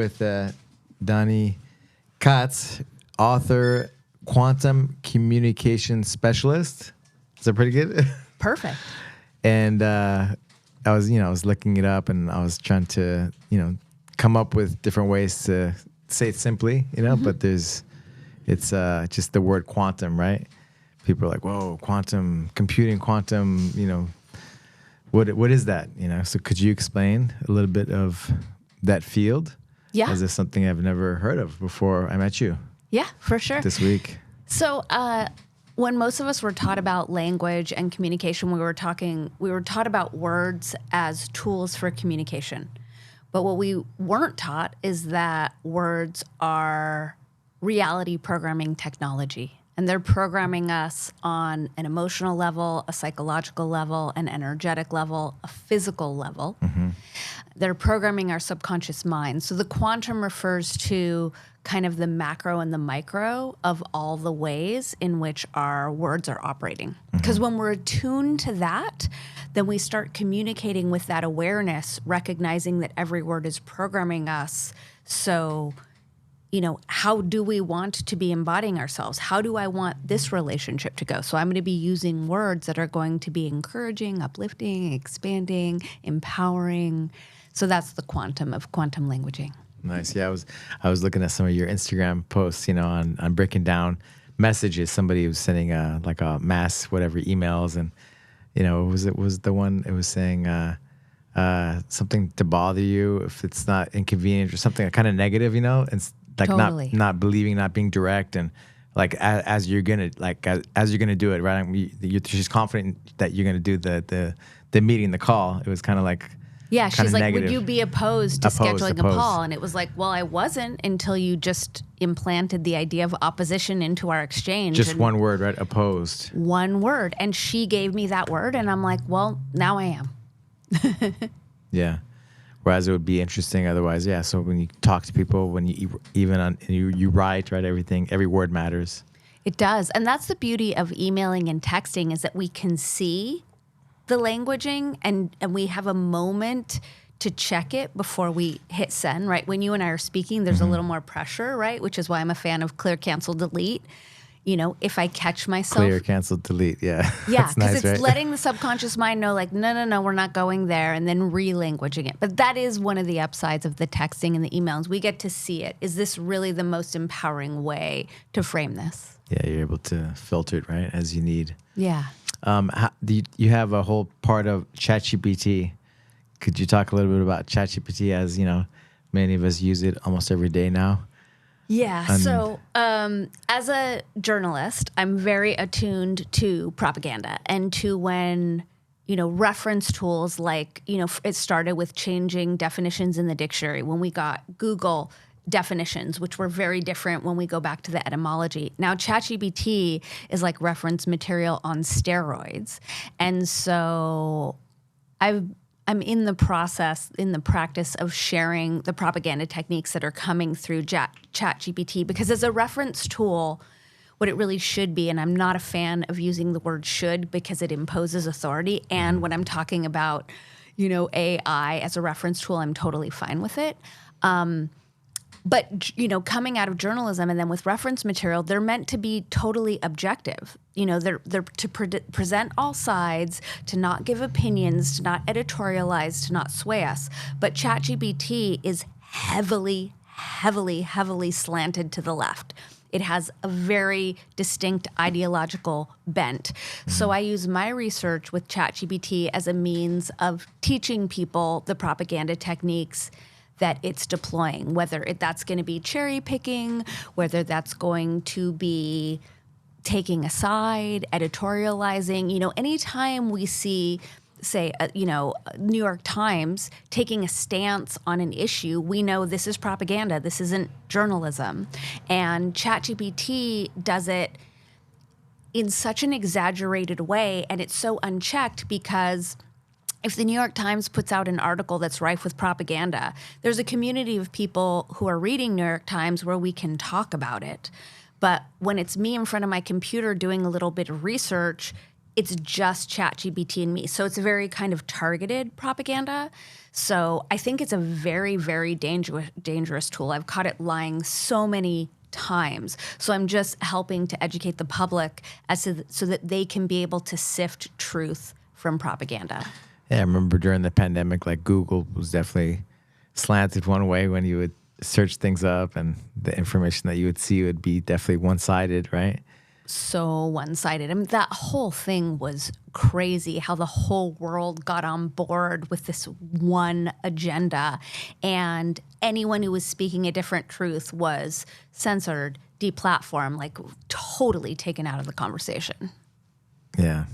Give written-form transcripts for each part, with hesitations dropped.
with Dani Katz, author, quantum communication specialist. Is that pretty good? Perfect. And I was looking it up, and I was trying to, come up with different ways to say it simply, but it's just the word quantum, right? People are like, whoa, quantum computing, quantum, what is that? So could you explain a little bit of that field? Yeah. As is something I've never heard of before I met you. Yeah, for sure. This week. So when most of us were taught about language and communication, we were taught about words as tools for communication. But what we weren't taught is that words are reality programming technology. And they're programming us on an emotional level, a psychological level, an energetic level, a physical level. Mm-hmm. They're programming our subconscious mind. So the quantum refers to kind of the macro and the micro of all the ways in which our words are operating. Because when we're attuned to that, then we start communicating with that awareness, recognizing that every word is programming us. So how do we want to be embodying ourselves? How do I want this relationship to go? So I'm going to be using words that are going to be encouraging, uplifting, expanding, empowering. So that's the quantum of quantum languaging. Nice. Yeah, I was looking at some of your Instagram posts, on breaking down messages. Somebody was sending like a mass whatever emails, and it was the one it was saying something to bother you if it's not inconvenient or something kind of negative, and like totally. not believing, not being direct, and like as you're gonna do it, right? She's confident that you're gonna do the meeting, the call. It was kind of like she's like, negative. Would you be opposed to scheduling a call? And it was like, well, I wasn't until you just implanted the idea of opposition into our exchange. Just one word, right? Opposed. One word, and she gave me that word, and I'm like, well, now I am. Yeah. Whereas it would be interesting otherwise, yeah. So when you talk to people, when you you write, right, every word matters. It does. And that's the beauty of emailing and texting, is that we can see the languaging and we have a moment to check it before we hit send, right? When you and I are speaking, there's a little more pressure, right? Which is why I'm a fan of clear, cancel, delete. If I catch myself. Clear, cancel, delete, yeah. Yeah, because nice, it's right? letting the subconscious mind know, like, no, we're not going there, and then re-languaging it. But that is one of the upsides of the texting and the emails. We get to see it. Is this really the most empowering way to frame this? Yeah, you're able to filter it, right, as you need. Yeah. You have a whole part of ChatGPT. Could you talk a little bit about ChatGPT, as, many of us use it almost every day now? Yeah. So as a journalist, I'm very attuned to propaganda and to when, reference tools like, it started with changing definitions in the dictionary when we got Google definitions, which were very different when we go back to the etymology. Now, ChatGPT is like reference material on steroids. And so I'm in the practice of sharing the propaganda techniques that are coming through ChatGPT, because as a reference tool, what it really should be, and I'm not a fan of using the word should because it imposes authority. And when I'm talking about, AI as a reference tool, I'm totally fine with it. But, coming out of journalism and then with reference material, they're meant to be totally objective. They're to present all sides, to not give opinions, to not editorialize, to not sway us. But ChatGPT is heavily, heavily, heavily slanted to the left. It has a very distinct ideological bent. So I use my research with ChatGPT as a means of teaching people the propaganda techniques that it's deploying, whether that's going to be cherry picking, whether that's going to be taking a side, editorializing. Anytime we see, say, New York Times taking a stance on an issue, we know this is propaganda. This isn't journalism. And ChatGPT does it in such an exaggerated way, and it's so unchecked because if the New York Times puts out an article that's rife with propaganda, there's a community of people who are reading New York Times where we can talk about it. But when it's me in front of my computer doing a little bit of research, it's just ChatGPT and me. So it's a very kind of targeted propaganda. So I think it's a very, very dangerous tool. I've caught it lying so many times. So I'm just helping to educate the public so that they can be able to sift truth from propaganda. Yeah, I remember during the pandemic, like Google was definitely slanted one way when you would search things up, and the information that you would see would be definitely one-sided, right? So one-sided. I mean, that whole thing was crazy, how the whole world got on board with this one agenda, and anyone who was speaking a different truth was censored, deplatformed, like totally taken out of the conversation. Yeah.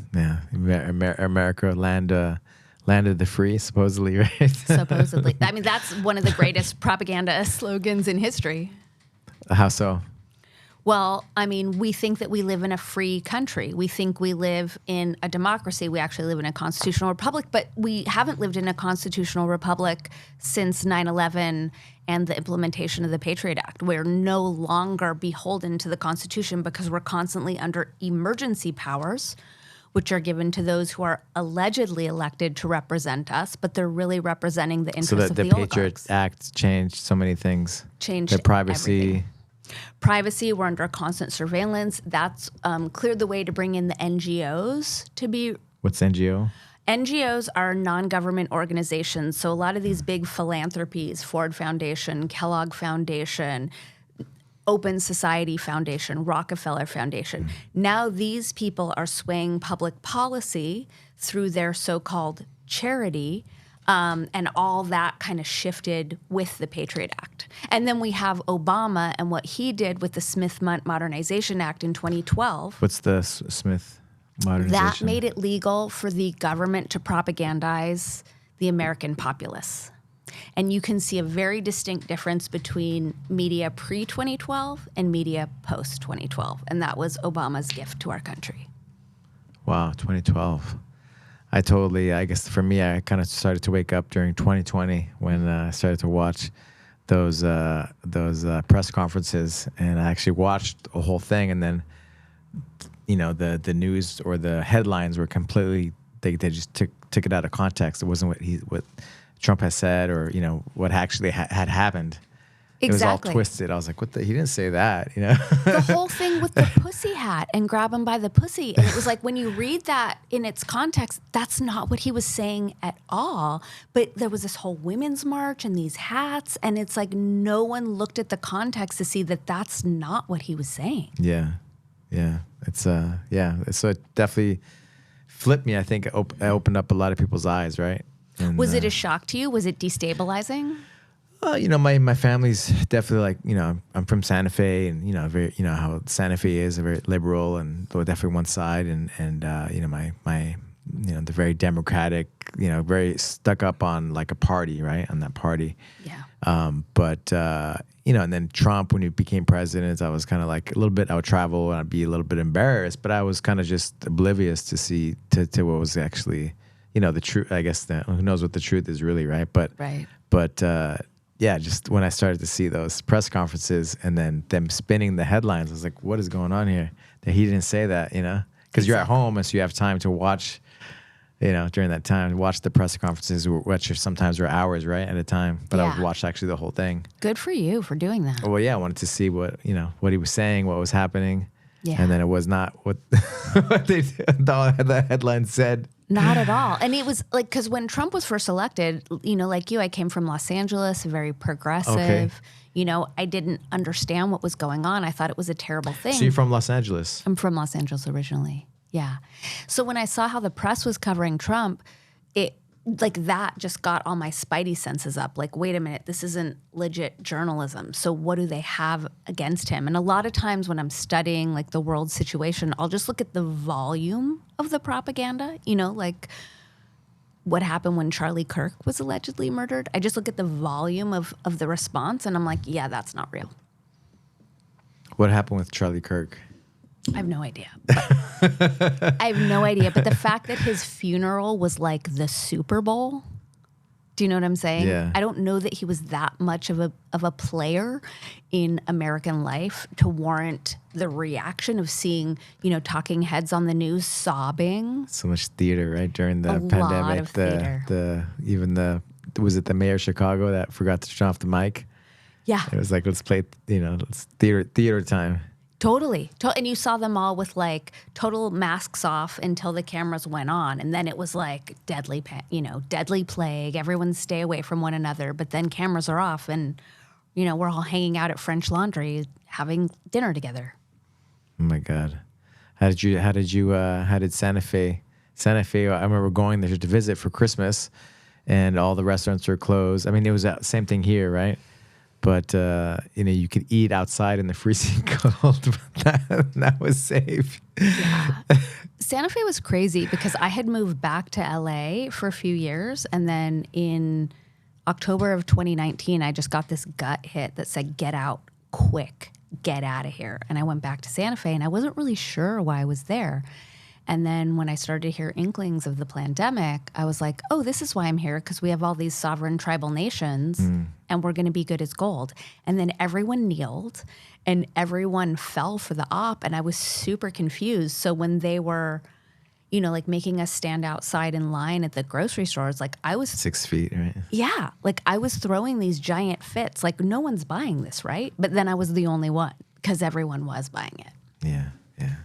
America, land of the free, supposedly, right? Supposedly. I mean, that's one of the greatest propaganda slogans in history. How so? Well, I mean, we think that we live in a free country. We think we live in a democracy. We actually live in a constitutional republic, but we haven't lived in a constitutional republic since 9/11 and the implementation of the Patriot Act. We're no longer beholden to the Constitution because we're constantly under emergency powers, which are given to those who are allegedly elected to represent us, but they're really representing the interests of the oligarchs. So the Patriot Act changed so many things. Changed the privacy. Everything. Privacy, we're under constant surveillance. That's cleared the way to bring in the NGOs to be. What's NGO? NGOs are non-government organizations. So a lot of these big philanthropies, Ford Foundation, Kellogg Foundation, Open Society Foundation, Rockefeller Foundation. Now these people are swaying public policy through their so-called charity, and all that kind of shifted with the Patriot Act. And then we have Obama and what he did with the Smith Modernization Act in 2012. What's the Smith Modernization? That made it legal for the government to propagandize the American populace. And you can see a very distinct difference between media pre-2012 and media post-2012. And that was Obama's gift to our country. Wow, 2012. I guess for me, I kind of started to wake up during 2020 when I started to watch those press conferences, and I actually watched the whole thing. And then, the news or the headlines were completely they just took it out of context. It wasn't what Trump has said or what actually had happened. Exactly. It was all twisted. I was like, what the? He didn't say that, The whole thing with the pussy hat and grab him by the pussy. And it was like, when you read that in its context, that's not what he was saying at all. But there was this whole women's march and these hats. And it's like no one looked at the context to see that that's not what he was saying. Yeah. It's So it definitely flipped me. I think it opened up a lot of people's eyes, right? And, was it a shock to you? Was it destabilizing? My family's definitely like, I'm from Santa Fe, and very, how Santa Fe is very liberal and definitely one side, and my they're very democratic, very stuck up on like a party, right? On that party. Yeah. But and then Trump, when he became president, I was kind of like a little bit, I would travel and I'd be a little bit embarrassed, but I was kind of just oblivious to what was actually, the truth. I guess who knows what the truth is really, right? But yeah, just when I started to see those press conferences and then them spinning the headlines, I was like, what is going on here? That he didn't say that, because you're at home and so you have time to watch, during that time, watch the press conferences, which sometimes were hours, right, at a time. But I would watch actually the whole thing. Good for you for doing that. Well, yeah, I wanted to see what he was saying, what was happening. Yeah. And then it was not what the headline said. Not at all. And it was like, because when Trump was first elected, like you, I came from Los Angeles, very progressive. Okay. I didn't understand what was going on. I thought it was a terrible thing. So you're from Los Angeles? I'm from Los Angeles originally. Yeah. So when I saw how the press was covering Trump, it like that just got all my spidey senses up. Like, wait a minute, this isn't legit journalism. So what do they have against him? And a lot of times when I'm studying like the world situation, I'll just look at the volume of the propaganda, like what happened when Charlie Kirk was allegedly murdered. I just look at the volume of the response and I'm like, yeah, that's not real. What happened with Charlie Kirk? I have no idea. I have no idea. But the fact that his funeral was like the Super Bowl, Do you know what I'm saying? Yeah. I don't know that he was that much of a player in American life to warrant the reaction of seeing, talking heads on the news sobbing. So much theater, right? During the A pandemic. lot of theater. Was it the mayor of Chicago that forgot to turn off the mic? Yeah. It was like, let's play, it's theater time. Totally. And you saw them all with like total masks off until the cameras went on. And then it was like deadly plague. Everyone stay away from one another. But then cameras are off and, we're all hanging out at French Laundry having dinner together. Oh my God. How did Santa Fe, I remember going there to visit for Christmas and all the restaurants were closed. I mean, it was the same thing here, right? But, you could eat outside in the freezing cold, but that was safe. Yeah. Santa Fe was crazy because I had moved back to LA for a few years. And then in October of 2019, I just got this gut hit that said, get out quick, get out of here. And I went back to Santa Fe and I wasn't really sure why I was there. And then when I started to hear inklings of the pandemic, I was like, oh, this is why I'm here, because we have all these sovereign tribal nations and we're going to be good as gold. And then everyone kneeled and everyone fell for the op. And I was super confused. So when they were, like making us stand outside in line at the grocery stores, like I was 6 feet, right? Yeah. Like I was throwing these giant fits. Like no one's buying this, right? But then I was the only one because everyone was buying it. Yeah. Yeah.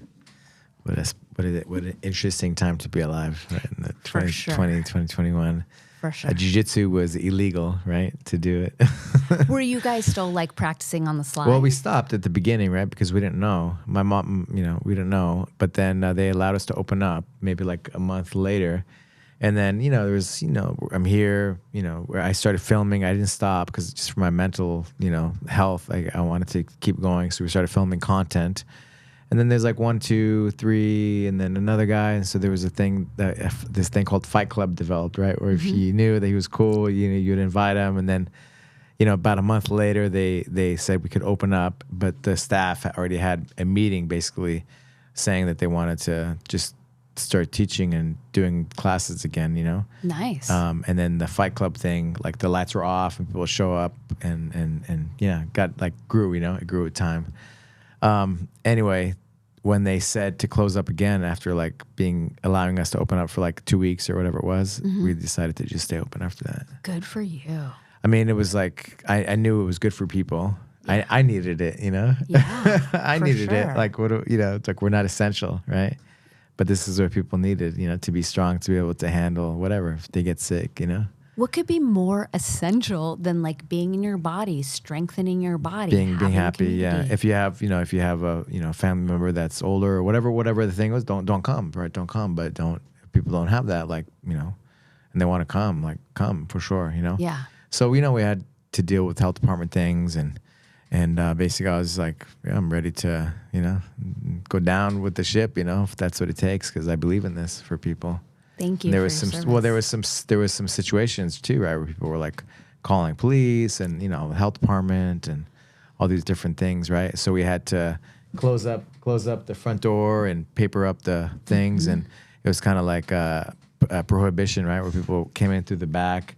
What an interesting time to be alive, right? In the 2021. For sure. Jiu-jitsu was illegal, right? To do it. Were you guys still like practicing on the slide? Well, we stopped at the beginning, right? Because we didn't know. My mom, we didn't know. But then they allowed us to open up maybe like a month later. And then, there was, I'm here, where I started filming. I didn't stop because just for my mental, health, I wanted to keep going. So we started filming content. And then there's like 1, 2, 3, and then another guy. And so there was this thing called Fight Club developed, right? Where if you knew that he was cool, you'd invite him. And then, about a month later, they said we could open up, but the staff already had a meeting basically saying that they wanted to just start teaching and doing classes again, Nice. And then the Fight Club thing, like the lights were off and people show up and got like grew, it grew with time. Anyway, when they said to close up again after like allowing us to open up for like 2 weeks or whatever it was, we decided to just stay open after that. Good for you. I mean, it was like, I knew it was good for people. Yeah. I needed it, Yeah, I needed it. Like, it's like, we're not essential, right? But this is what people needed, to be strong, to be able to handle whatever, if they get sick, What could be more essential than like being in your body, strengthening your body, being happy? community. Yeah. If you have a family member that's older or whatever the thing was, don't come, right? Don't come. But if people don't have that, like, and they want to come, like, come for sure, Yeah. So we had to deal with health department things and basically I was like, I'm ready to go down with the ship, if that's what it takes, because I believe in this for people. Thank you. There was some situations too, right, where people were like calling police and health department and all these different things, right? So we had to close up the front door and paper up the things, and it was kind of like a prohibition, right, where people came in through the back,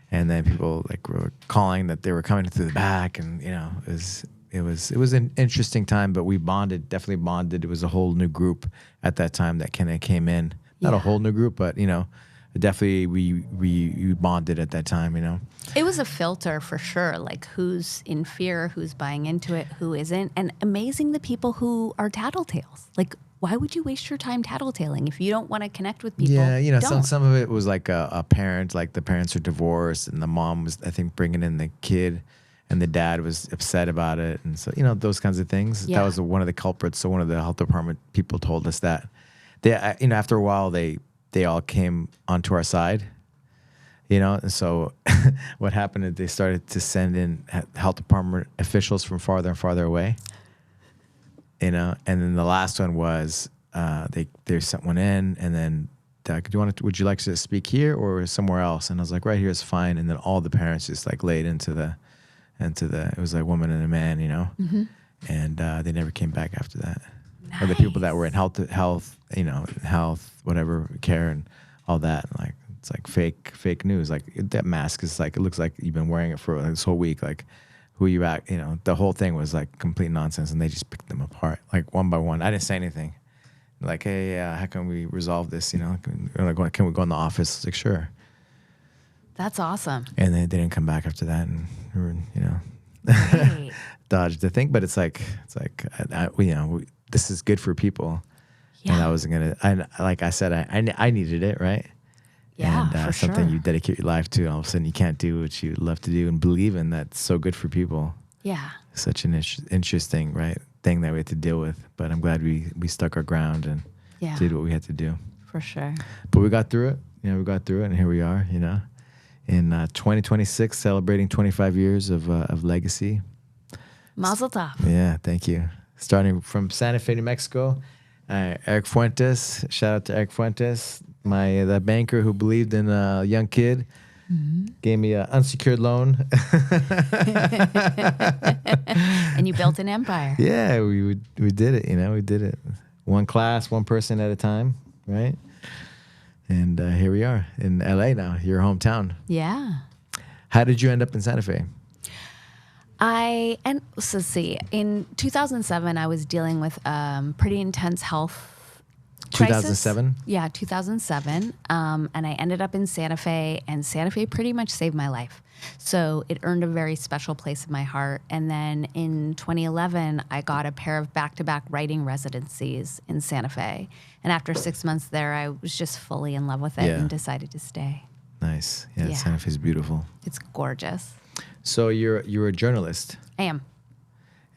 and then people like were calling that they were coming through the back, and it was an interesting time, but we definitely bonded. It was a whole new group at that time that kind of came in. Not a whole new group, but definitely we bonded at that time. It was a filter for sure. Like who's in fear, who's buying into it, who isn't, and amazing the people who are tattletales. Like, why would you waste your time tattletaling if you don't want to connect with people? Yeah, don't. some of it was like a parent, like the parents are divorced, and the mom was, I think, bringing in the kid, and the dad was upset about it, and so those kinds of things. Yeah. That was one of the culprits. So one of the health department people told us that. They, after a while, they all came onto our side, and so what happened is they started to send in health department officials from farther and farther away, and then the last one was they sent one in, and then would you like to speak here or somewhere else? And I was like, right here is fine. And then all the parents just like laid into the it was like a woman and a man, and they never came back after that. Nice. Or the people that were in health, whatever care and all that. Like it's like fake news. Like that mask is like, it looks like you've been wearing it for this whole week. Like who you at, you know, the whole thing was like complete nonsense, and they just picked them apart like one by one. I didn't say anything. Like, hey, how can we resolve this? You know, can we go in the office? Like, sure. That's awesome. And they didn't come back after that, and you know, Right. dodged the thing. But it's like you know, this is good for people. Yeah. And I wasn't gonna. Like I said, I needed it, right? Yeah, And for something sure. you dedicate your life to, and all of a sudden you can't do what you love to do and believe in. That's so good for people. Yeah. Such an interesting, right, thing that we had to deal with. But I'm glad we stuck our ground and did what we had to do. For sure. But we got through it. You know, we got through it, and here we are. You know, in 2026, celebrating 25 years of legacy. Mazel tov. Yeah, thank you. Starting from Santa Fe, New Mexico, Eric Fuentes. Shout out to Eric Fuentes, the banker who believed in a young kid. Gave me an unsecured loan. And you built an empire. Yeah, we did it. You know, we did it. One class, one person at a time, right? And here we are in LA now, your hometown. Yeah. How did you end up in Santa Fe? So see, in 2007, I was dealing with pretty intense health crisis. 2007? Yeah, 2007. And I ended up in Santa Fe, and Santa Fe pretty much saved my life. So it earned a very special place in my heart. And then in 2011, I got a pair of back-to-back writing residencies in Santa Fe. And after 6 months there, I was just fully in love with it and decided to stay. Nice. Yeah, Yeah. Santa Fe's beautiful. It's gorgeous. So you're a journalist. I am.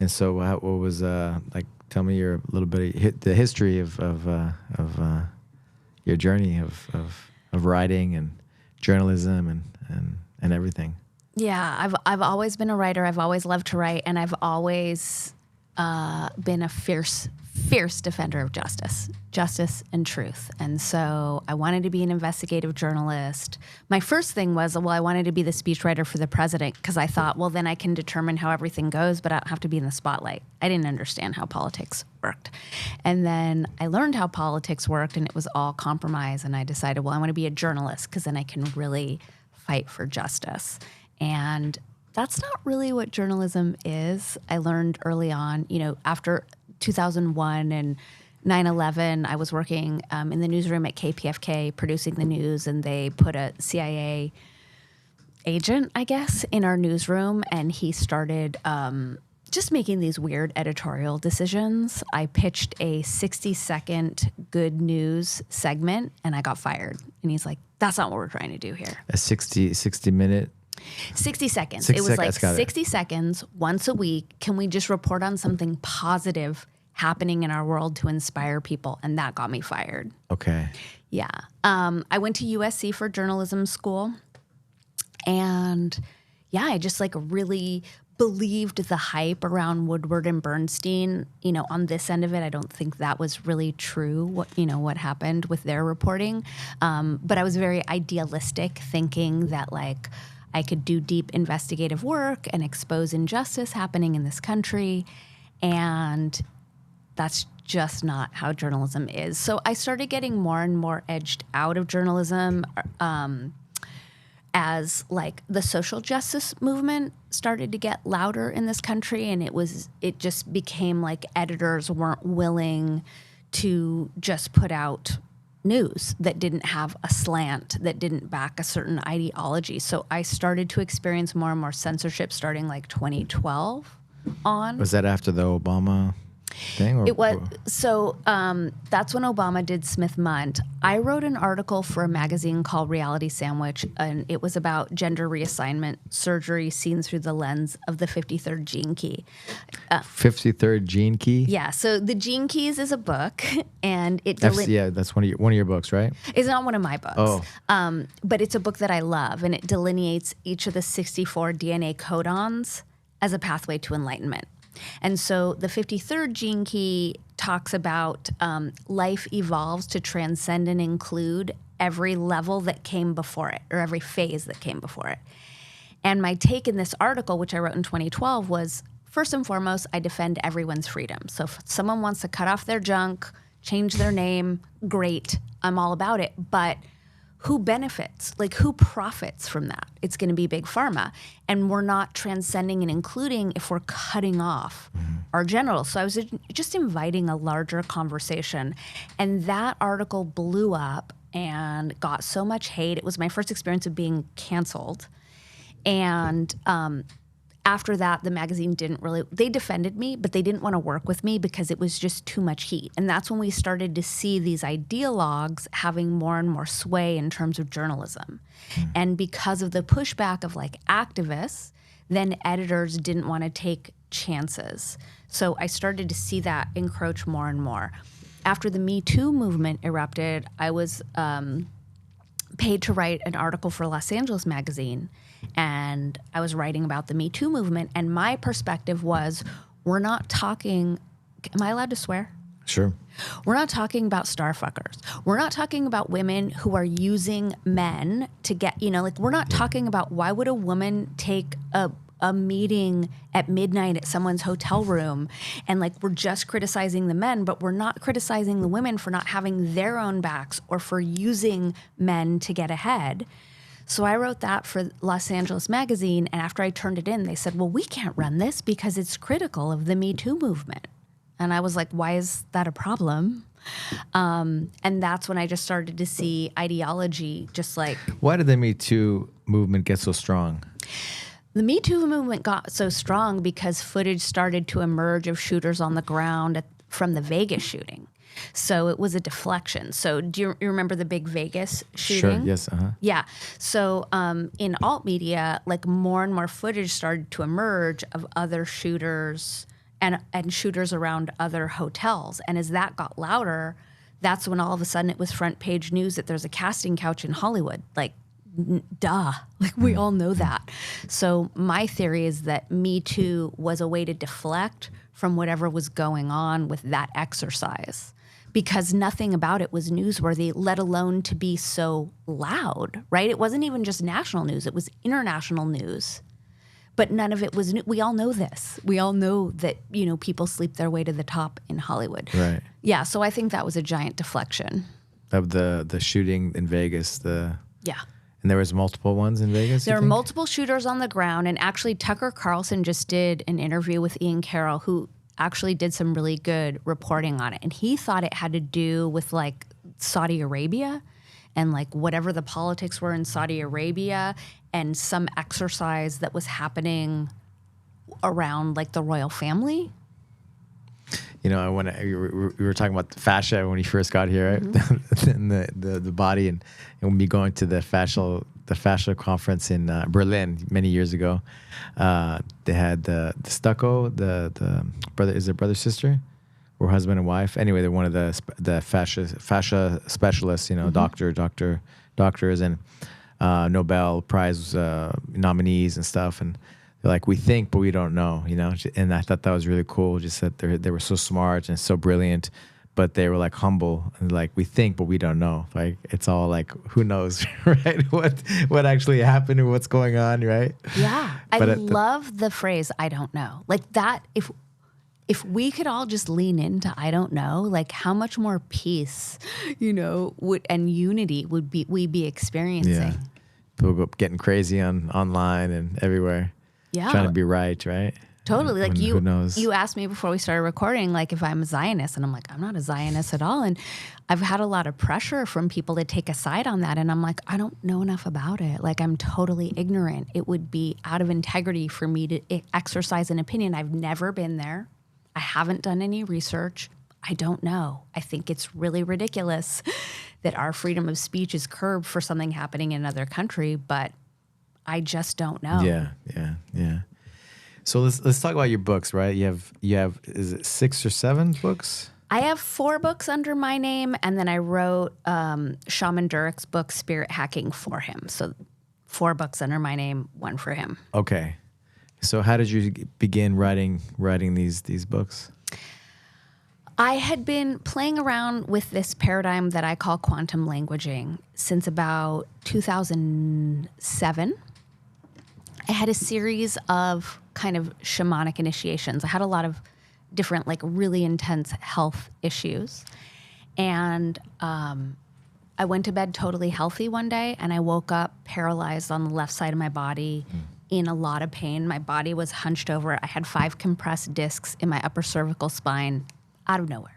And so what was like? Tell me your little bit of the history of your journey of writing and journalism and everything. Yeah, I've always been a writer. I've always loved to write, and I've always been a fierce defender of justice and truth. And so I wanted to be an investigative journalist. My first thing was, well, I wanted to be the speechwriter for the president, because I thought, well, then I can determine how everything goes, but I don't have to be in the spotlight. I didn't understand how politics worked. And then I learned how politics worked, and it was all compromise. And I decided, well, I want to be a journalist, because then I can really fight for justice. And that's not really what journalism is. I learned early on, you know, after 2001 and 9/11, I was working in the newsroom at KPFK producing the news, and they put a CIA agent, I guess, in our newsroom, and he started just making these weird editorial decisions. I pitched a 60-second good news segment, and I got fired. And he's like, that's not what we're trying to do here. A 60-minute. 60 seconds. 60 It was like seconds, 60 seconds once a week. Can we just report on something positive happening in our world to inspire people? And that got me fired. Okay. Yeah. I went to USC for journalism school. And yeah, I just like really believed the hype around Woodward and Bernstein. You know, on this end of it, I don't think that was really true, what happened with their reporting. But I was very idealistic, thinking that like I could do deep investigative work and expose injustice happening in this country. And that's just not how journalism is. So I started getting more and more edged out of journalism as like the social justice movement started to get louder in this country, and it just became like editors weren't willing to just put out news that didn't have a slant, that didn't back a certain ideology. So I started to experience more and more censorship starting like 2012 on. Was that after the Obama thing? Or, It was so. That's when Obama did Smith Mundt. I wrote an article for a magazine called Reality Sandwich, and it was about gender reassignment surgery seen through the lens of the 53rd gene key. 53rd Gene Key? Yeah. So the Gene Keys is a book, and it yeah, that's one of your books, right? It's not one of my books. Oh. But it's a book that I love, and it delineates each of the 64 DNA codons as a pathway to enlightenment. And so the 53rd gene key talks about life evolves to transcend and include every level that came before it, or every phase that came before it. And my take in this article, which I wrote in 2012, was first and foremost, I defend everyone's freedom. So if someone wants to cut off their junk, change their name, great, I'm all about it. But who benefits? Like, who profits from that? It's going to be big pharma. And we're not transcending and including if we're cutting off our genitals. So I was just inviting a larger conversation. And that article blew up and got so much hate. It was my first experience of being canceled. And after that, the magazine they defended me, but they didn't want to work with me because it was just too much heat. And that's when we started to see these ideologues having more and more sway in terms of journalism. And because of the pushback of like activists, then editors didn't want to take chances. So I started to see that encroach more and more. After the Me Too movement erupted, I was paid to write an article for Los Angeles magazine. And I was writing about the Me Too movement. And my perspective was, we're not talking, am I allowed to swear? Sure. We're not talking about starfuckers. We're not talking about women who are using men to get, we're not talking about why would a woman take a meeting at midnight at someone's hotel room, and like we're just criticizing the men, but we're not criticizing the women for not having their own backs or for using men to get ahead. So I wrote that for Los Angeles magazine, and after I turned it in, they said, well, we can't run this because it's critical of the Me Too movement. And I was like, why is that a problem? And that's when I just started to see ideology just like... Why did the Me Too movement get so strong? The Me Too movement got so strong because footage started to emerge of shooters on the ground from the Vegas shooting. So it was a deflection. So do you remember the big Vegas shooting? Sure, yes. Uh-huh. Yeah. So in alt media, like more and more footage started to emerge of other shooters and shooters around other hotels. And as that got louder, that's when all of a sudden it was front page news that there's a casting couch in Hollywood. Like, duh. Like, we all know that. So my theory is that Me Too was a way to deflect from whatever was going on with that exercise, because nothing about it was newsworthy, let alone to be so loud, right? It wasn't even just national news. It was international news. But none of it was new. We all know this. We all know that, people sleep their way to the top in Hollywood. Right. Yeah, so I think that was a giant deflection. Of the shooting in Vegas, Yeah. And there was multiple ones in Vegas? There are multiple shooters on the ground, and actually Tucker Carlson just did an interview with Ian Carroll, who actually did some really good reporting on it. And he thought it had to do with like Saudi Arabia and like whatever the politics were in Saudi Arabia and some exercise that was happening around like the royal family. We were talking about the fascia when we first got here, right? Mm-hmm. and the body, and me going to the fascia conference in Berlin many years ago. They had the stucco, the brother, is it brother sister, or husband and wife? Anyway, they're one of the fascia specialists, Mm-hmm. doctors and Nobel Prize nominees and stuff, and they're like, we think, but we don't know, And I thought that was really cool, just that they were so smart and so brilliant, but they were like humble and like, we think, but we don't know. Like, it's all like, who knows, right? What actually happened and what's going on, right? Yeah. I love the phrase, I don't know. Like that, if we could all just lean into I don't know, like how much more peace, and unity would we be experiencing. Yeah. People getting crazy online and everywhere. Yeah. Trying to be right? Totally. Like who knows? You asked me before we started recording, like if I'm a Zionist, and I'm like, I'm not a Zionist at all. And I've had a lot of pressure from people to take a side on that. And I'm like, I don't know enough about it. Like, I'm totally ignorant. It would be out of integrity for me to exercise an opinion. I've never been there. I haven't done any research. I don't know. I think it's really ridiculous that our freedom of speech is curbed for something happening in another country, but I just don't know. Yeah. So let's talk about your books, right? You have is it 6 or 7 books? I have 4 books under my name, and then I wrote Shaman Durek's book, Spirit Hacking, for him. So 4 books under my name, 1 for him. Okay. So how did you begin writing these books? I had been playing around with this paradigm that I call quantum languaging since about 2007. I had a series of kind of shamanic initiations. I had a lot of different, like really intense health issues. And I I went to bed totally healthy one day, and I woke up paralyzed on the left side of my body in a lot of pain. My body was hunched over. I had 5 compressed discs in my upper cervical spine out of nowhere.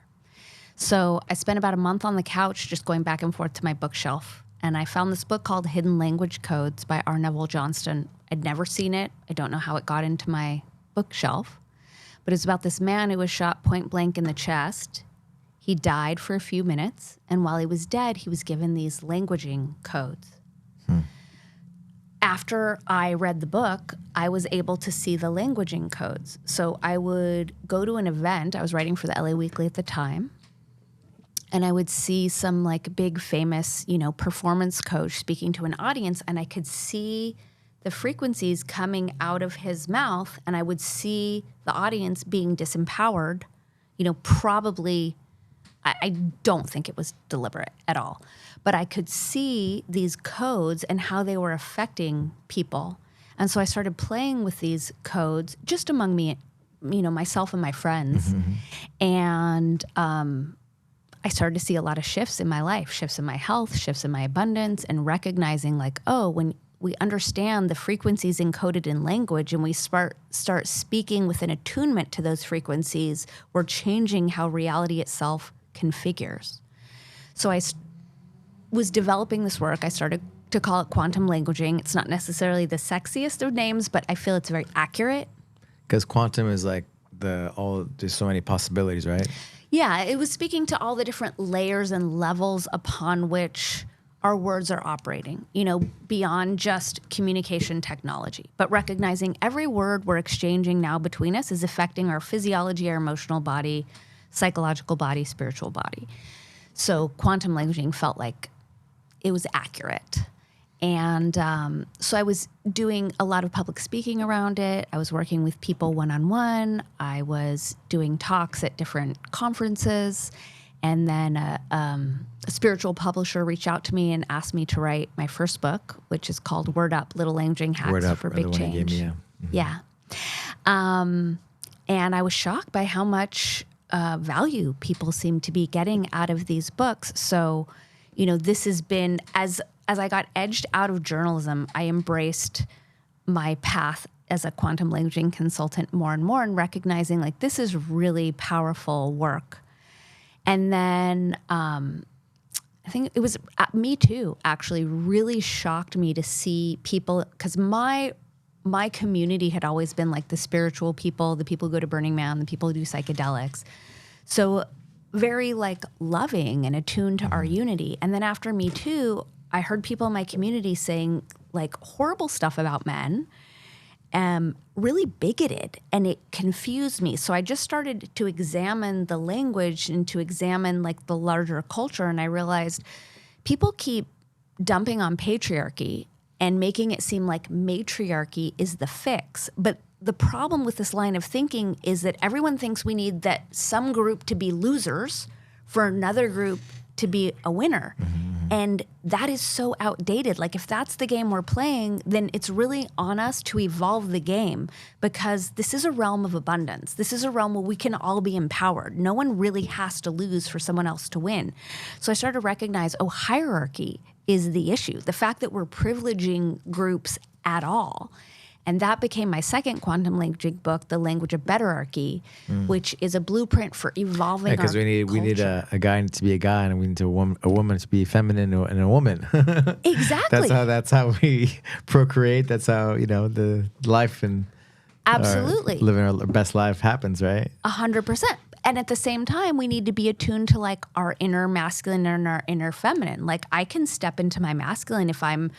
So I spent about a month on the couch just going back and forth to my bookshelf. And I found this book called Hidden Language Codes by R. Neville Johnston. I'd never seen it. I don't know how it got into my bookshelf. But it's about this man who was shot point blank in the chest. He died for a few minutes, and while he was dead, he was given these languaging codes. After I read the book, I was able to see the languaging codes. So I would go to an event. I was writing for the LA Weekly at the time, and I would see some like big famous, performance coach speaking to an audience, and I could see the frequencies coming out of his mouth, and I would see the audience being disempowered, probably. I don't think it was deliberate at all. But I could see these codes and how they were affecting people. And so I started playing with these codes just among me, myself and my friends. And I started to see a lot of shifts in my life, shifts in my health, shifts in my abundance, and recognizing like, oh, when we understand the frequencies encoded in language and we start speaking with an attunement to those frequencies, we're changing how reality itself configures. So I was developing this work. I started to call it quantum languaging. It's not necessarily the sexiest of names, but I feel it's very accurate. Because quantum is like there's so many possibilities, right? Yeah, it was speaking to all the different layers and levels upon which our words are operating, beyond just communication technology, but recognizing every word we're exchanging now between us is affecting our physiology, our emotional body, psychological body, spiritual body. So quantum languaging felt like it was accurate. And so I was doing a lot of public speaking around it. I was working with people one-on-one. I was doing talks at different conferences. And then a spiritual publisher reached out to me and asked me to write my first book, which is called Word Up, Little Languaging Hacks for Big Change. Yeah. And I was shocked by how much value people seem to be getting out of these books. So, this has been, as I got edged out of journalism, I embraced my path as a quantum languaging consultant more and more, and recognizing like this is really powerful work. And then I think it was Me Too actually really shocked me to see people, because my community had always been like the spiritual people, the people who go to Burning Man, the people who do psychedelics. So very like loving and attuned to our unity. And then after Me Too, I heard people in my community saying like horrible stuff about men, really bigoted, and it confused me. So I just started to examine the language and to examine like the larger culture. And I realized people keep dumping on patriarchy and making it seem like matriarchy is the fix. But the problem with this line of thinking is that everyone thinks we need that some group to be losers for another group to be a winner. And that is so outdated. Like if that's the game we're playing, then it's really on us to evolve the game, because this is a realm of abundance. This is a realm where we can all be empowered. No one really has to lose for someone else to win. So I started to recognize, hierarchy is the issue. The fact that we're privileging groups at all. And that became my second quantum languaging book, The Language of Betterarchy, which is a blueprint for evolving our because we need a guy to be a guy, and we need a woman to be feminine and a woman. Exactly. That's how we procreate. That's how the life and absolutely living our best life happens, right? 100%. And at the same time, we need to be attuned to like our inner masculine and our inner feminine. Like I can step into my masculine if I'm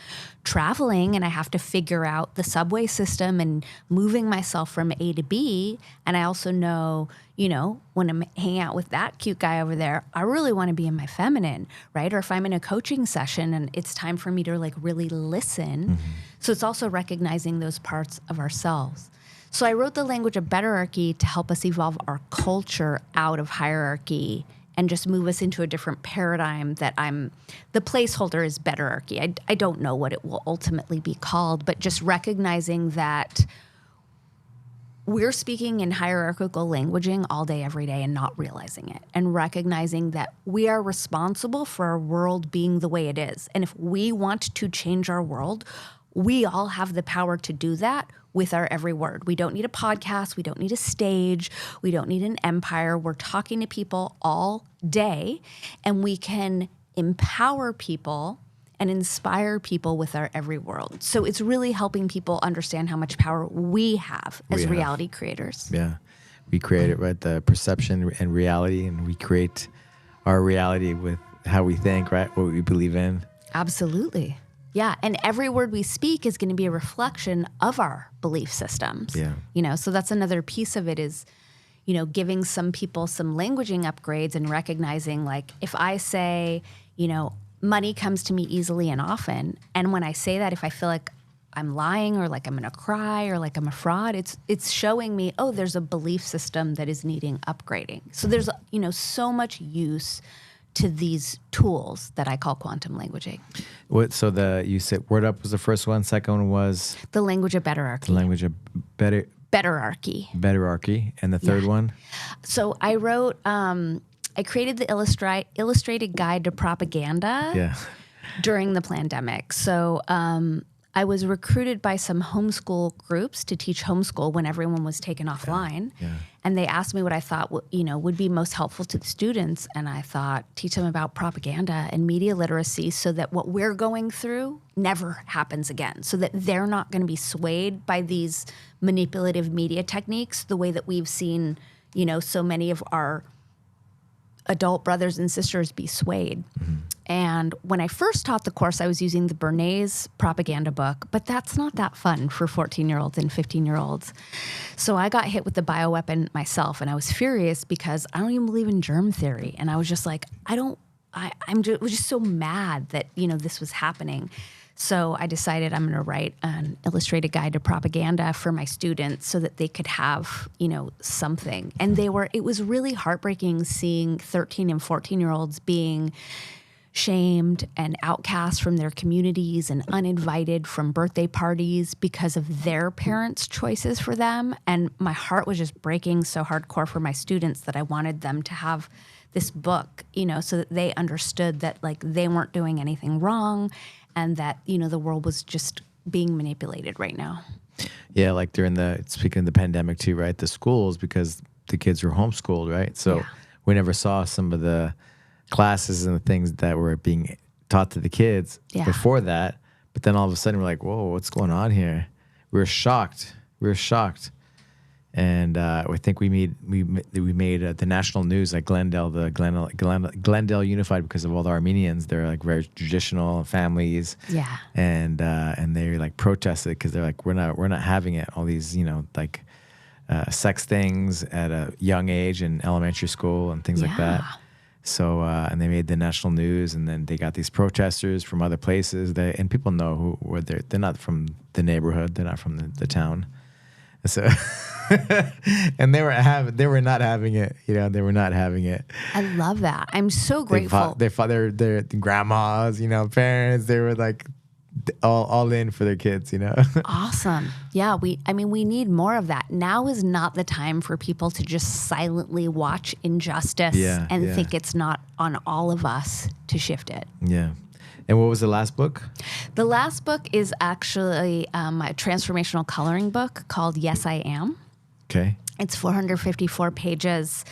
traveling and I have to figure out the subway system and moving myself from A to B. And I also know, when I'm hanging out with that cute guy over there, I really want to be in my feminine, right? Or if I'm in a coaching session and it's time for me to like really listen. So it's also recognizing those parts of ourselves. So I wrote The Language of Betterarchy to help us evolve our culture out of hierarchy and just move us into a different paradigm that the placeholder is Betterarchy. I don't know what it will ultimately be called, but just recognizing that we're speaking in hierarchical languaging all day, every day, and not realizing it, and recognizing that we are responsible for our world being the way it is. And if we want to change our world, we all have the power to do that with our every word. We don't need a podcast. We don't need a stage. We don't need an empire. We're talking to people all day, and we can empower people and inspire people with our every word. So it's really helping people understand how much power we have as reality creators. Yeah. We create it, right? The perception and reality, and we create our reality with how we think, right? What we believe in. Absolutely. Yeah. And every word we speak is going to be a reflection of our belief systems. Yeah. You know, so that's another piece of it is, you know, giving some people some languaging upgrades and recognizing, like, if I say, you know, money comes to me easily and often, and when I say that, if I feel like I'm lying or like I'm going to cry or like I'm a fraud, it's showing me, oh, there's a belief system that is needing upgrading. So there's, you know, so much use to these tools that I call quantum languaging. So you said Word Up was the first one. Second one was The language of betterarchy. the language of Betterarchy. betterarchy, and the third one. So I wrote, I created the illustrated guide to propaganda Yeah. during the pandemic. So I was recruited by some homeschool groups to teach homeschool when everyone was taken offline. Yeah. And they asked me what I thought would be most helpful to the students. And I thought, teach them about propaganda and media literacy so that what we're going through never happens again, so that they're not going to be swayed by these manipulative media techniques the way that we've seen, you know, so many of our adult brothers and sisters be swayed. Mm-hmm. And when I first taught the course, I was using the Bernays propaganda book, but that's not that fun for 14-year-olds and 15-year-olds. So I got hit with the bioweapon myself, and I was furious because I don't even believe in germ theory. And I was just like, I was just so mad that, you know, this was happening. So I decided I'm going to write an illustrated guide to propaganda for my students so that they could have, you know, something. And it was really heartbreaking seeing 13 and 14-year-olds being shamed and outcast from their communities and uninvited from birthday parties because of their parents' choices for them. And my heart was just breaking so hardcore for my students that I wanted them to have this book, you know, so that they understood that, like, they weren't doing anything wrong and that, you know, the world was just being manipulated right now. Yeah, like speaking of the pandemic too, right? The schools, because the kids were homeschooled, right? So we never saw some of the classes and the things that were being taught to the kids before that. But then all of a sudden we're like, whoa, what's going on here? We were shocked. And I think we made the national news, like Glendale Unified, because of all the Armenians. They're like very traditional families. Yeah. And they like protested because they're like, we're not having it. All these, you know, like sex things at a young age in elementary school and things like that. So, and they made the national news, and then they got these protesters from other places. And people know who they're not from the neighborhood. They're not from the town. So, and they were not having it. You know, they were not having it. I love that. I'm so grateful. Their grandmas, you know, parents. They were like all in for their kids. You know. Awesome. Yeah. We need more of that. Now is not the time for people to just silently watch injustice and think it's not on all of us to shift it. Yeah. And what was the last book? The last book is actually a transformational coloring book called Yes, I Am. Okay. It's 454 pages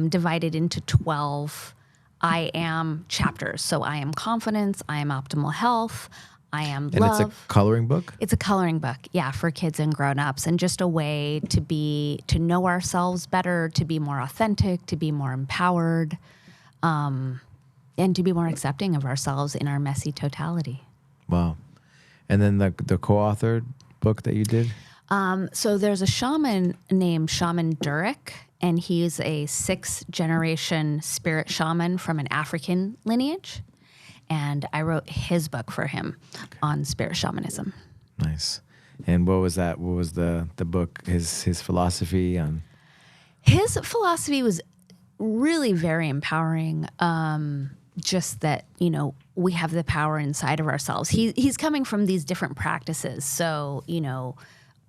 divided into 12 I am chapters. So I am confidence, I am optimal health, I am love. And it's a coloring book? It's a coloring book, yeah, for kids and grown-ups, and just a way to know ourselves better, to be more authentic, to be more empowered, and to be more accepting of ourselves in our messy totality. Wow. And then the co-authored book that you did? So there's a shaman named Shaman Durek, and he's a 6th-generation spirit shaman from an African lineage. And I wrote his book for him on spirit shamanism. Nice. And what was that? What was the book, his philosophy on? His philosophy was really very empowering. Just that, you know, we have the power inside of ourselves. He's coming from these different practices. So, you know,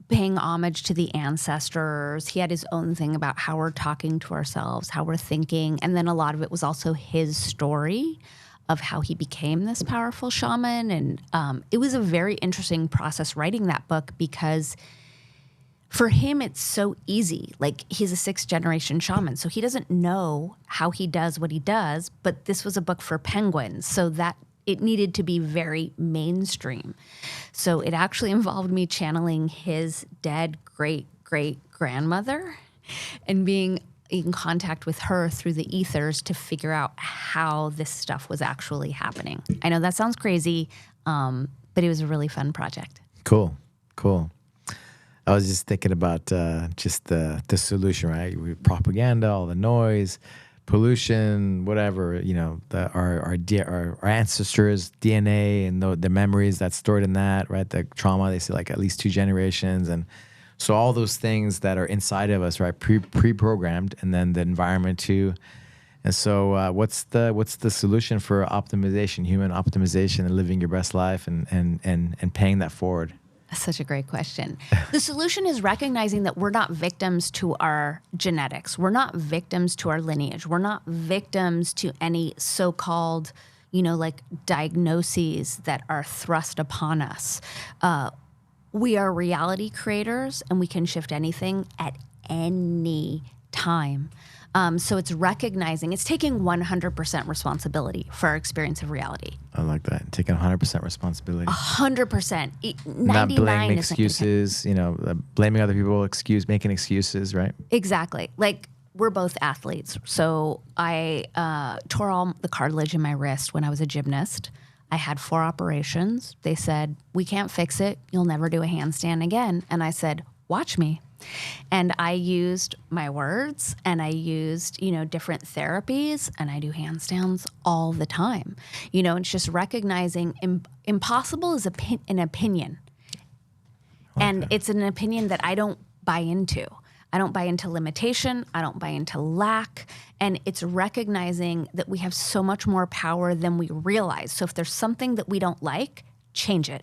paying homage to the ancestors. He had his own thing about how we're talking to ourselves, how we're thinking. And then a lot of it was also his story of how he became this powerful shaman. And it was a very interesting process writing that book because for him, it's so easy. Like, he's a 6th generation shaman, so he doesn't know how he does what he does. But this was a book for penguins, so that it needed to be very mainstream. So it actually involved me channeling his dead great-great-grandmother and being in contact with her through the ethers to figure out how this stuff was actually happening. I know that sounds crazy, but it was a really fun project. Cool. I was just thinking about just the solution, right? Propaganda, all the noise, pollution, whatever, our ancestors' DNA and the memories that's stored in that, right? The trauma, they say like at least 2 generations. And so all those things that are inside of us, right? Pre-programmed, and then the environment too. And so what's the solution for optimization, human optimization, and living your best life and paying that forward? That's such a great question. The solution is recognizing that we're not victims to our genetics. We're not victims to our lineage. We're not victims to any so-called, diagnoses that are thrust upon us. We are reality creators, and we can shift anything at any time. So it's recognizing, it's taking 100% responsibility for our experience of reality. I like that. Taking 100% responsibility. 100%. 99 Not blaming excuses, blaming other people, making excuses, right? Exactly. Like, we're both athletes. So I tore all the cartilage in my wrist when I was a gymnast. I had 4 operations. They said, we can't fix it. You'll never do a handstand again. And I said, watch me. And I used my words, and I used, different therapies, and I do handstands all the time. It's just recognizing impossible is an opinion. Okay. And it's an opinion that I don't buy into. I don't buy into limitation. I don't buy into lack. And it's recognizing that we have so much more power than we realize. So if there's something that we don't like, change it.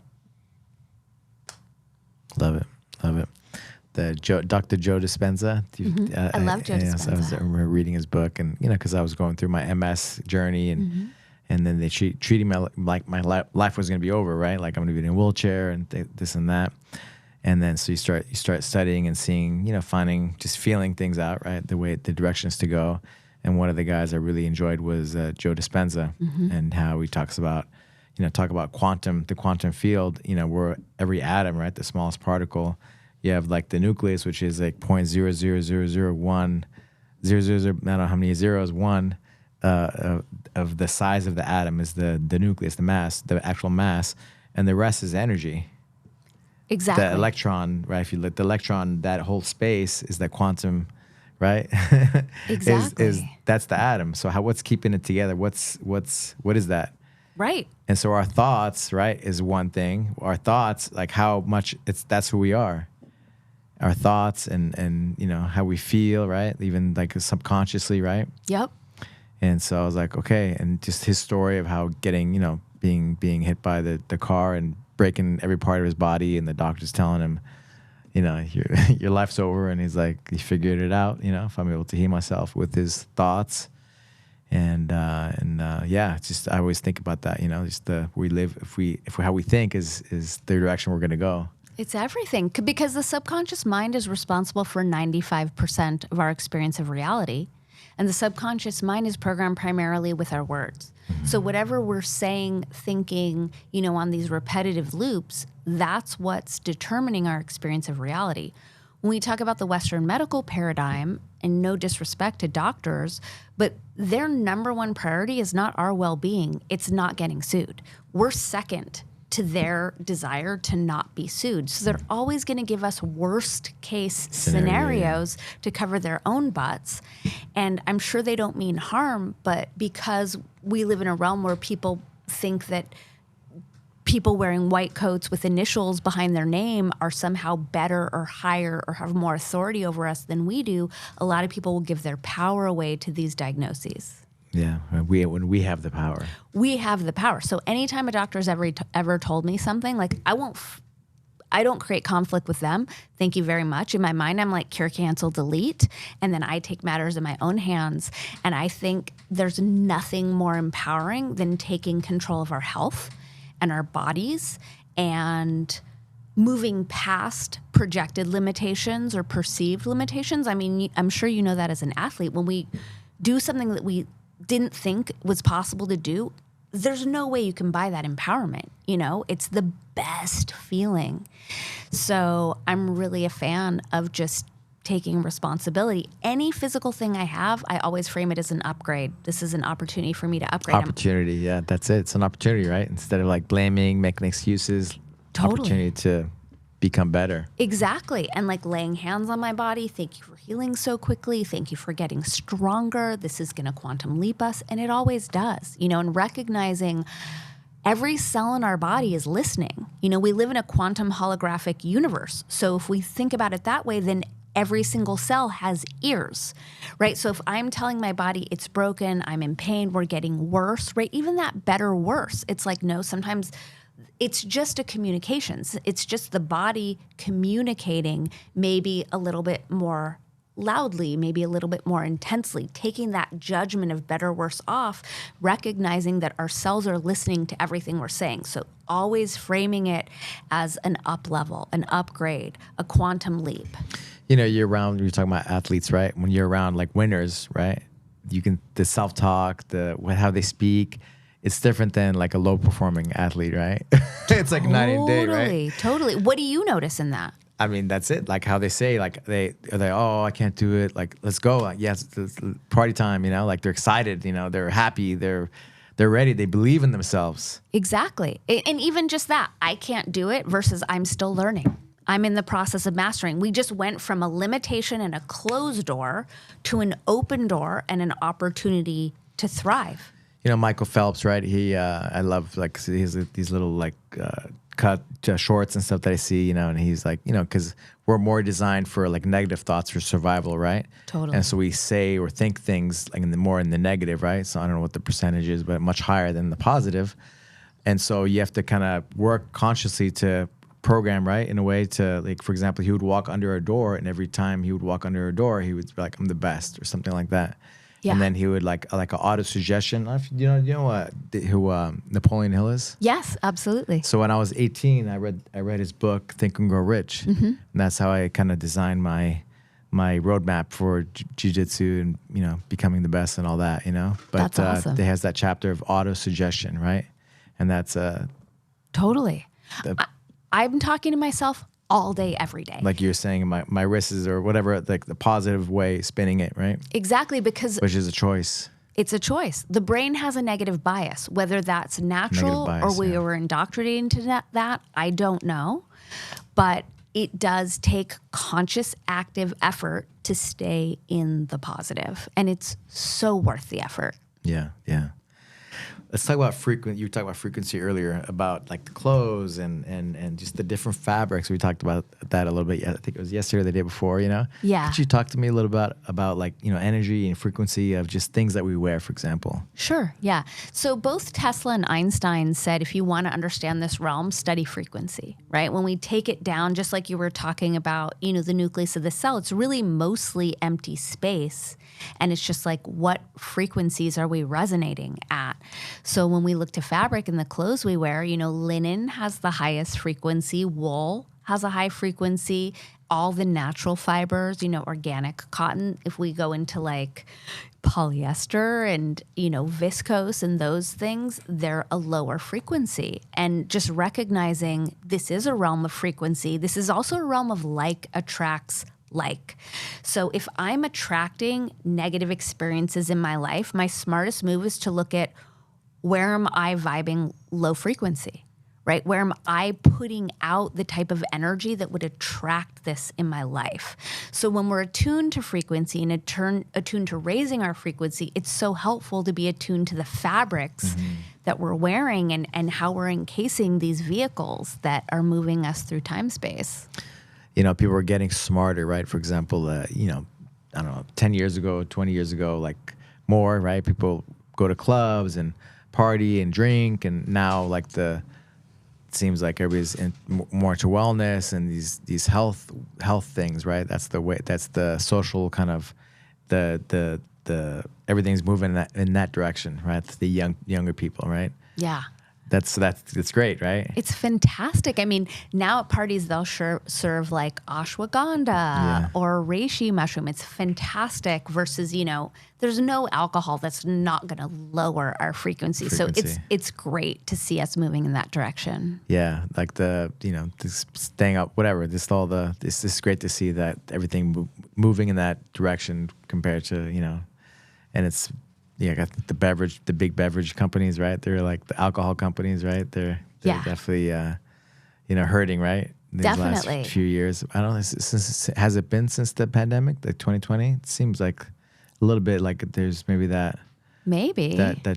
Love it. Dr. Joe Dispenza. I love Joe Dispenza. I was reading his book, and because I was going through my MS journey, and then they treating me like my life was going to be over, right? Like I'm going to be in a wheelchair and this and that. And then so you start studying and seeing, feeling things out, right? The directions to go. And one of the guys I really enjoyed was Joe Dispenza, and how he talks about, the quantum field. Where every atom, right, the smallest particle. You have like the nucleus, which is like 0.00001, I don't know how many zeros, 1 of the size of the atom is the nucleus, the mass, the actual mass, and the rest is energy. Exactly. The electron, right? If you look, the electron, that whole space is the quantum, right? Exactly. That's the atom. So what's keeping it together? What is that? Right. And so our thoughts, right, is one thing. Our thoughts, like how much that's who we are. Our thoughts and how we feel, right? Even like subconsciously, right? Yep. And so I was like, okay, and just his story of how getting, being hit by the car and breaking every part of his body, and the doctor's telling him, your life's over, and he's like, he figured it out, if I'm able to heal myself with his thoughts, and just I always think about that, just we live how we think is the direction we're gonna go. It's everything, because the subconscious mind is responsible for 95% of our experience of reality. And the subconscious mind is programmed primarily with our words. So whatever we're saying, thinking, on these repetitive loops, that's what's determining our experience of reality. When we talk about the Western medical paradigm, and no disrespect to doctors, but their number one priority is not our well-being. It's not getting sued. We're second to their desire to not be sued. So they're always going to give us worst case scenarios to cover their own butts. And I'm sure they don't mean harm, but because we live in a realm where people think that people wearing white coats with initials behind their name are somehow better or higher or have more authority over us than we do, a lot of people will give their power away to these diagnoses. Yeah, when we have the power. We have the power. So anytime a doctor's ever told me something, like I I don't create conflict with them. Thank you very much. In my mind, I'm like cure, cancel, delete. And then I take matters in my own hands. And I think there's nothing more empowering than taking control of our health and our bodies and moving past projected limitations or perceived limitations. I mean, I'm sure you know that as an athlete, when we do something that we didn't think was possible to do, there's no way you can buy that empowerment. You know, it's the best feeling. So I'm really a fan of just taking responsibility. Any physical thing I have, I always frame it as an upgrade. This is an opportunity for me to upgrade. Opportunity, yeah, that's it. It's an opportunity, right? Instead of like blaming, making excuses, opportunity to become better. Exactly. And like laying hands on my body, thank you for healing so quickly. Thank you for getting stronger. This is going to quantum leap us. And it always does, you know, and recognizing every cell in our body is listening. You know, we live in a quantum holographic universe. So if we think about it that way, then every single cell has ears, right? So if I'm telling my body it's broken, I'm in pain, we're getting worse, right? Even that better worse, it's like, no, sometimes it's just a communications. It's just the body communicating maybe a little bit more loudly, maybe a little bit more intensely, taking that judgment of better, worse off, recognizing that our cells are listening to everything we're saying. So always framing it as an up level, an upgrade, a quantum leap. You know, you're talking about athletes, right? When you're around like winners, right? You can, the self-talk, how they speak, it's different than like a low performing athlete, right? It's like night and day, right? Totally. What do you notice in that? I mean, that's it. Like how they say, like they oh, I can't do it. Like, let's go. Like, yes, it's party time, you know, like they're excited, you know, they're happy, they're ready. They believe in themselves. Exactly. And even just that, I can't do it versus I'm still learning. I'm in the process of mastering. We just went from a limitation and a closed door to an open door and an opportunity to thrive. You know, Michael Phelps, right? He, I love like these little like cut shorts and stuff that I see, you know, and he's like, you know, because we're more designed for like negative thoughts for survival, right? Totally. And so we say or think things like more in the negative, right? So I don't know what the percentage is, but much higher than the positive. And so you have to kind of work consciously to program, right, in a way to, like, for example, he would walk under a door, and every time he would walk under a door, he would be like, I'm the best, or something like that. Yeah. And then he would like an auto suggestion. You know who Napoleon Hill is? Yes, absolutely. So when I was 18, I read his book Think and Grow Rich, and that's how I kind of designed my roadmap for jiu-jitsu and, you know, becoming the best and all that, you know. But that's awesome. It has that chapter of auto suggestion, right? And that's totally. I'm talking to myself all day, every day. Like you're saying, my wrists or whatever, like the positive way, spinning it, right? Exactly, because which is a choice. It's a choice. The brain has a negative bias, whether that's natural or we were indoctrinated into that, I don't know. But it does take conscious, active effort to stay in the positive. And it's so worth the effort. Yeah, yeah. Let's talk about frequency. You were talking about frequency earlier, about like the clothes and just the different fabrics. We talked about that a little bit. I think it was yesterday or the day before, you know? Yeah. Could you talk to me a little bit about like, you know, energy and frequency of just things that we wear, for example? Sure, yeah. So both Tesla and Einstein said, if you want to understand this realm, study frequency, right? When we take it down, just like you were talking about, you know, the nucleus of the cell, it's really mostly empty space. And it's just like, what frequencies are we resonating at? So when we look to fabric and the clothes we wear, you know, linen has the highest frequency, wool has a high frequency, all the natural fibers, you know, organic cotton. If we go into like polyester and, you know, viscose and those things, they're a lower frequency. And just recognizing this is a realm of frequency. This is also a realm of like attracts like. So if I'm attracting negative experiences in my life, my smartest move is to look at, where am I vibing low frequency, right? Where am I putting out the type of energy that would attract this in my life? So when we're attuned to frequency and attuned to raising our frequency, it's so helpful to be attuned to the fabrics that we're wearing and how we're encasing these vehicles that are moving us through time space. You know, people are getting smarter, right? For example, you know, I don't know, 10 years ago, 20 years ago, like more, right? People go to clubs and party and drink, and now like the seems like everybody's more into wellness and these health things, right? That's the way. That's the social kind of the everything's moving in that direction, right? The younger people, right? Yeah. That's great, right? It's fantastic. I mean, now at parties they'll serve like ashwagandha or reishi mushroom. It's fantastic versus, there's no alcohol that's not going to lower our frequency. So it's great to see us moving in that direction. Yeah, like this staying up, whatever. This is great to see that everything moving in that direction compared to, and it's. Yeah, got the big beverage companies, right? They're like the alcohol companies, right? They're definitely, hurting, right? These Definitely. last few years. I don't know, has it been since the pandemic, like 2020? It seems like a little bit like there's maybe that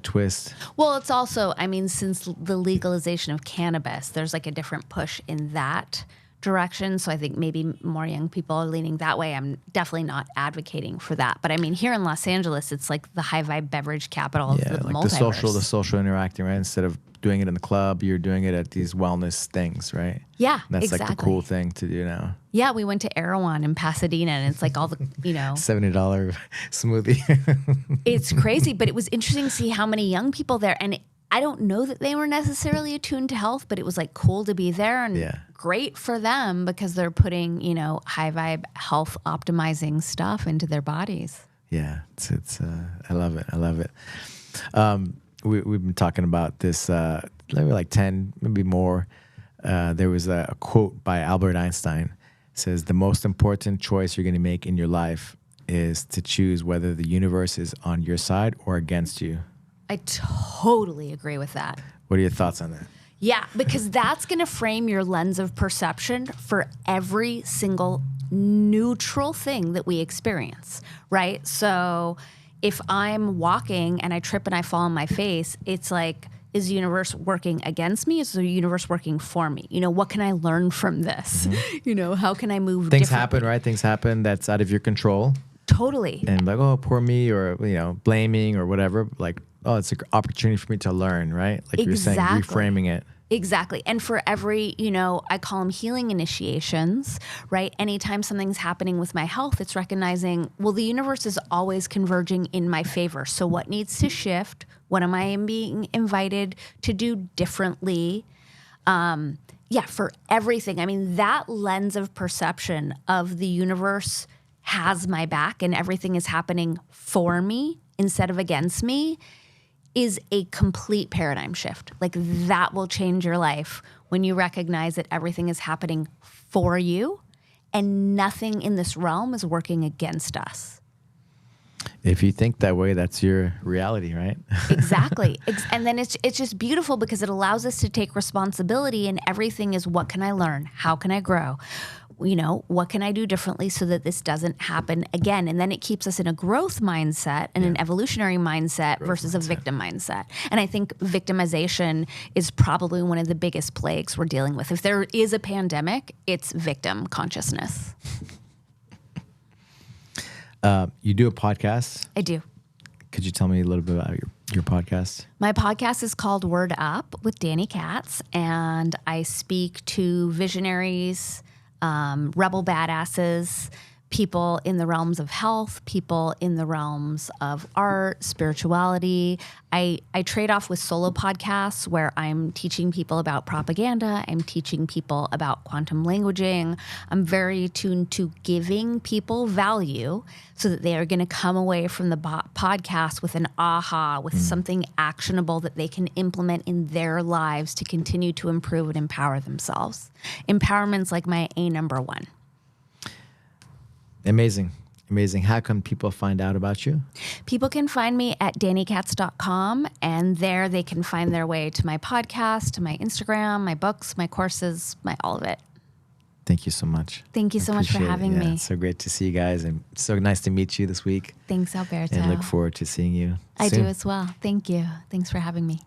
twist. Well, it's also, since the legalization of cannabis, there's like a different push in that direction. So I think maybe more young people are leaning that way. I'm definitely not advocating for that. But here in Los Angeles, it's like the high vibe beverage capital of the like multiverse. the social interacting, right? Instead of doing it in the club, you're doing it at these wellness things, right? Yeah, that's exactly. like the cool thing to do now. Yeah, we went to Erewhon in Pasadena, and it's like all the, $70 smoothie. It's crazy, but it was interesting to see how many young people there, and I don't know that they were necessarily attuned to health, but it was like cool to be there and great for them because they're putting, high vibe health optimizing stuff into their bodies. Yeah, it's I love it. I love it. We've been talking about this maybe like 10, maybe more. There was a quote by Albert Einstein. It says, the most important choice you're going to make in your life is to choose whether the universe is on your side or against you. I totally agree with that. What are your thoughts on that? Yeah, because that's going to frame your lens of perception for every single neutral thing that we experience, right? So if I'm walking and I trip and I fall on my face, it's like, is the universe working against me? Is the universe working for me? What can I learn from this? Mm-hmm. How can I move Things happen, right? Things happen that's out of your control. Totally. And like, oh, poor me, or, blaming or whatever. Like, oh, it's an opportunity for me to learn, right? Like you're saying, reframing it. Exactly. And for every, I call them healing initiations, right? Anytime something's happening with my health, it's recognizing, well, the universe is always converging in my favor. So what needs to shift? What am I being invited to do differently? For everything. That lens of perception of the universe has my back and everything is happening for me instead of against me is a complete paradigm shift. Like that will change your life when you recognize that everything is happening for you and nothing in this realm is working against us. If you think that way, that's your reality, right? Exactly. And then it's just beautiful because it allows us to take responsibility and everything is what can I learn? How can I grow? What can I do differently so that this doesn't happen again? And then it keeps us in a growth mindset and an evolutionary mindset versus a victim mindset. And I think victimization is probably one of the biggest plagues we're dealing with. If there is a pandemic, it's victim consciousness. You do a podcast? I do. Could you tell me a little bit about your podcast? My podcast is called Word Up with Dani Katz, and I speak to visionaries, rebel badasses, people in the realms of health, people in the realms of art, spirituality. I trade off with solo podcasts where I'm teaching people about propaganda. I'm teaching people about quantum languaging. I'm very attuned to giving people value so that they are going to come away from the podcast with an aha, with something actionable that they can implement in their lives to continue to improve and empower themselves. Empowerment's like my number one. Amazing. How can people find out about you? People can find me at danikatz.com, and there they can find their way to my podcast, to my Instagram, my books, my courses, all of it. Thank you so much. Thank you so much for having me. It's so great to see you guys, and so nice to meet you this week. Thanks, Alberto. And look forward to seeing you soon. I do as well. Thank you. Thanks for having me.